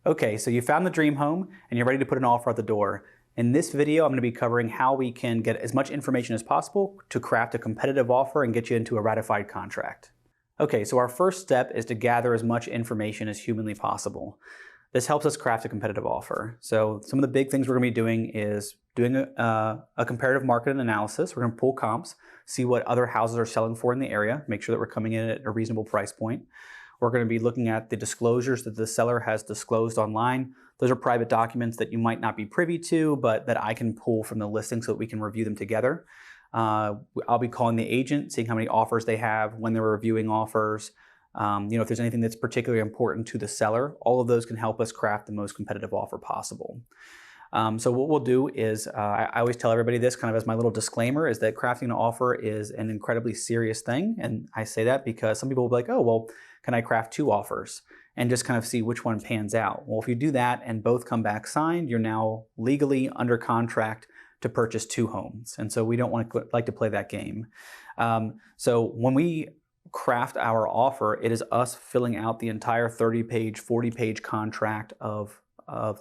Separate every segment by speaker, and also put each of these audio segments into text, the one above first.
Speaker 1: Okay, so you found the dream home and you're ready to put an offer at the door. In this video, I'm going to be covering how we can get as much information as possible to craft a competitive offer and get you into a ratified contract. Okay, so our first step is to gather as much information as humanly possible. This helps us craft a competitive offer. So some of the big things we're going to be doing is doing a comparative market analysis. We're going to pull comps, see what other houses are selling for in the area, make sure that we're coming in at a reasonable price point. We're going to be looking at the disclosures that the seller has disclosed online. Those are private documents that you might not be privy to, but that I can pull from the listing so that we can review them together. I'll be calling the agent, seeing how many offers they have, when they're reviewing offers. If there's anything that's particularly important to the seller, all of those can help us craft the most competitive offer possible. So what we'll do is, I always tell everybody this kind of as my little disclaimer, is that crafting an offer is an incredibly serious thing. And I say that because some people will be like, oh, well, can I craft 2 offers? And just kind of see which one pans out. Well, if you do that and both come back signed, you're now legally under contract to purchase 2 homes. And so we don't like to play that game. So when we craft our offer, it is us filling out the entire 30-page, 40-page contract of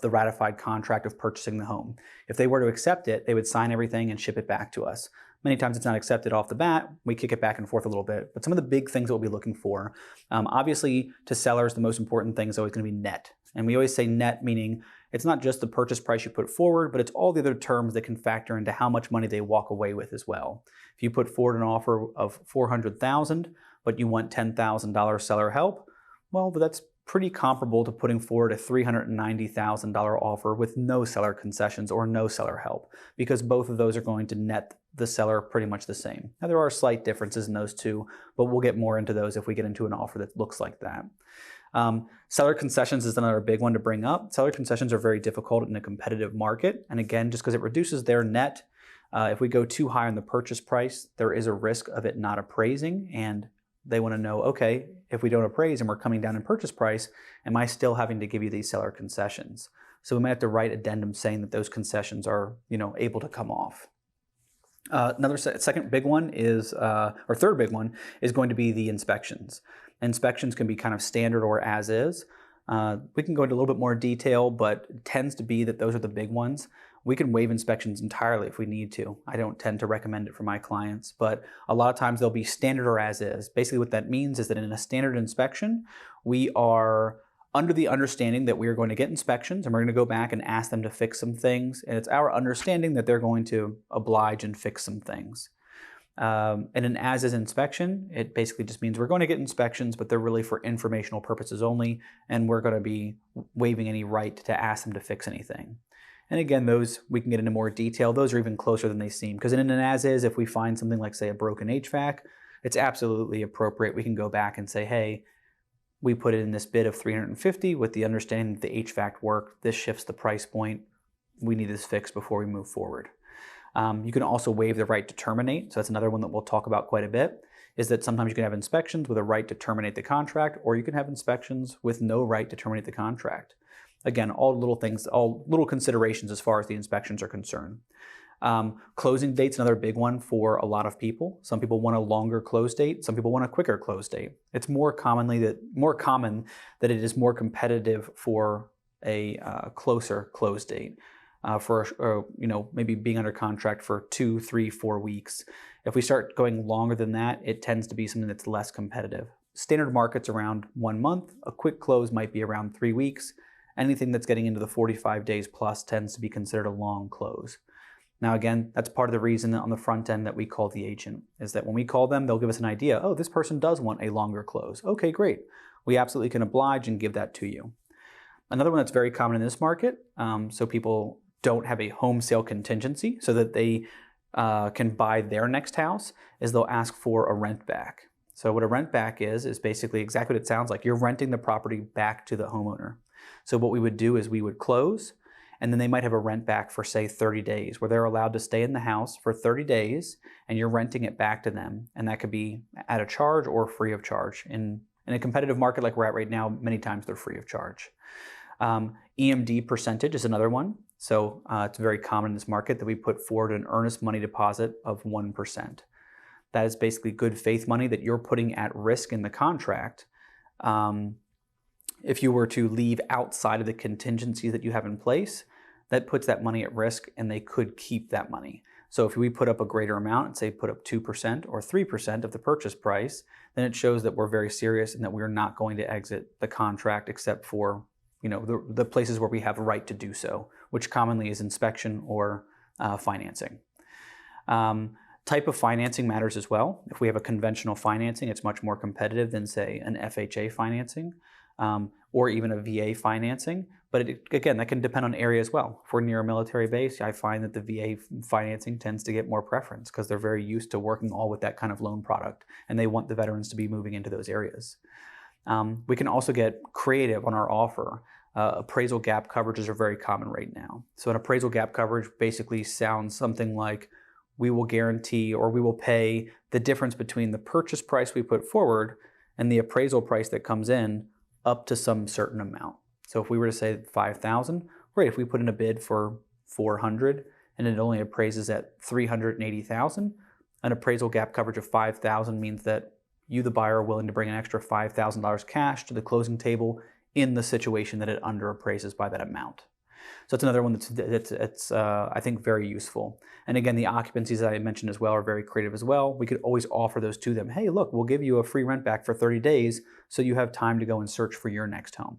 Speaker 1: the ratified contract of purchasing the home. If they were to accept it, they would sign everything and ship it back to us. Many times it's not accepted off the bat. We kick it back and forth a little bit. But some of the big things that we'll be looking for, obviously to sellers, the most important thing is always going to be net. And we always say net, meaning it's not just the purchase price you put forward, but it's all the other terms that can factor into how much money they walk away with as well. If you put forward an offer of $400,000, but you want $10,000 seller help, well, that's pretty comparable to putting forward a $390,000 offer with no seller concessions or no seller help, because both of those are going to net the seller pretty much the same. Now, there are slight differences in those two, but we'll get more into those if we get into an offer that looks like that. Seller concessions is another big one to bring up. Seller concessions are very difficult in a competitive market. And again, just because it reduces their net, if we go too high on the purchase price, there is a risk of it not appraising, and they want to know, okay, if we don't appraise and we're coming down in purchase price, am I still having to give you these seller concessions? So we might have to write addendum saying that those concessions are, able to come off. Second big one is, or third big one, is going to be the inspections. Inspections can be kind of standard or as is. We can go into a little bit more detail, but it tends to be that those are the big ones. We can waive inspections entirely if we need to. I don't tend to recommend it for my clients, but a lot of times they'll be standard or as is. Basically what that means is that in a standard inspection, we are under the understanding that we are going to get inspections and we're going to go back and ask them to fix some things. And it's our understanding that they're going to oblige and fix some things. In an as-is inspection, it basically just means we're going to get inspections, but they're really for informational purposes only, and we're going to be waiving any right to ask them to fix anything. And again, those we can get into more detail. Those are even closer than they seem, because in an as-is, if we find something like, say, a broken HVAC, it's absolutely appropriate. We can go back and say, hey, we put it in this bid of $350 with the understanding that the HVAC worked. This shifts the price point. We need this fixed before we move forward. You can also waive the right to terminate. So that's another one that we'll talk about quite a bit, is that sometimes you can have inspections with a right to terminate the contract, or you can have inspections with no right to terminate the contract. Again, all little things, all little considerations as far as the inspections are concerned. Closing date's another big one for a lot of people. Some people want a longer close date. Some people want a quicker close date. It's more common that it is more competitive for a closer close date. Maybe being under contract for 2, 3, 4 weeks. If we start going longer than that, it tends to be something that's less competitive. Standard market's around 1 month. A quick close might be around 3 weeks. Anything that's getting into the 45 days plus tends to be considered a long close. Now again, that's part of the reason on the front end that we call the agent, is that when we call them, they'll give us an idea. Oh, this person does want a longer close. Okay, great. We absolutely can oblige and give that to you. Another one that's very common in this market, so people don't have a home sale contingency so that they can buy their next house, is they'll ask for a rent back. So what a rent back is basically exactly what it sounds like. You're renting the property back to the homeowner. So what we would do is we would close, and then they might have a rent back for, say, 30 days, where they're allowed to stay in the house for 30 days, and you're renting it back to them. And that could be at a charge or free of charge. In a competitive market like we're at right now, many times they're free of charge. EMD percentage is another one. So it's very common in this market that we put forward an earnest money deposit of 1%. That is basically good faith money that you're putting at risk in the contract If you were to leave outside of the contingencies that you have in place, that puts that money at risk and they could keep that money. So if we put up a greater amount and say put up 2% or 3% of the purchase price, then it shows that we're very serious and that we're not going to exit the contract except for the places where we have a right to do so, which commonly is inspection or financing. Type of financing matters as well. If we have a conventional financing, it's much more competitive than, say, an FHA financing or even a VA financing. But again, that can depend on area as well. If we're near a military base, I find that the VA financing tends to get more preference because they're very used to working all with that kind of loan product, and they want the veterans to be moving into those areas. We can also get creative on our offer. Appraisal gap coverages are very common right now. So an appraisal gap coverage basically sounds something like we will guarantee or we will pay the difference between the purchase price we put forward and the appraisal price that comes in up to some certain amount. So if we were to say 5,000, great. If we put in a bid for 400 and it only appraises at 380,000, an appraisal gap coverage of 5,000 means that you, the buyer, are willing to bring an extra $5,000 cash to the closing table in the situation that it underappraises by that amount. So that's another one that's I think very useful. And again, the occupancies that I mentioned as well are very creative as well. We could always offer those to them. Hey, look, we'll give you a free rent back for 30 days so you have time to go and search for your next home.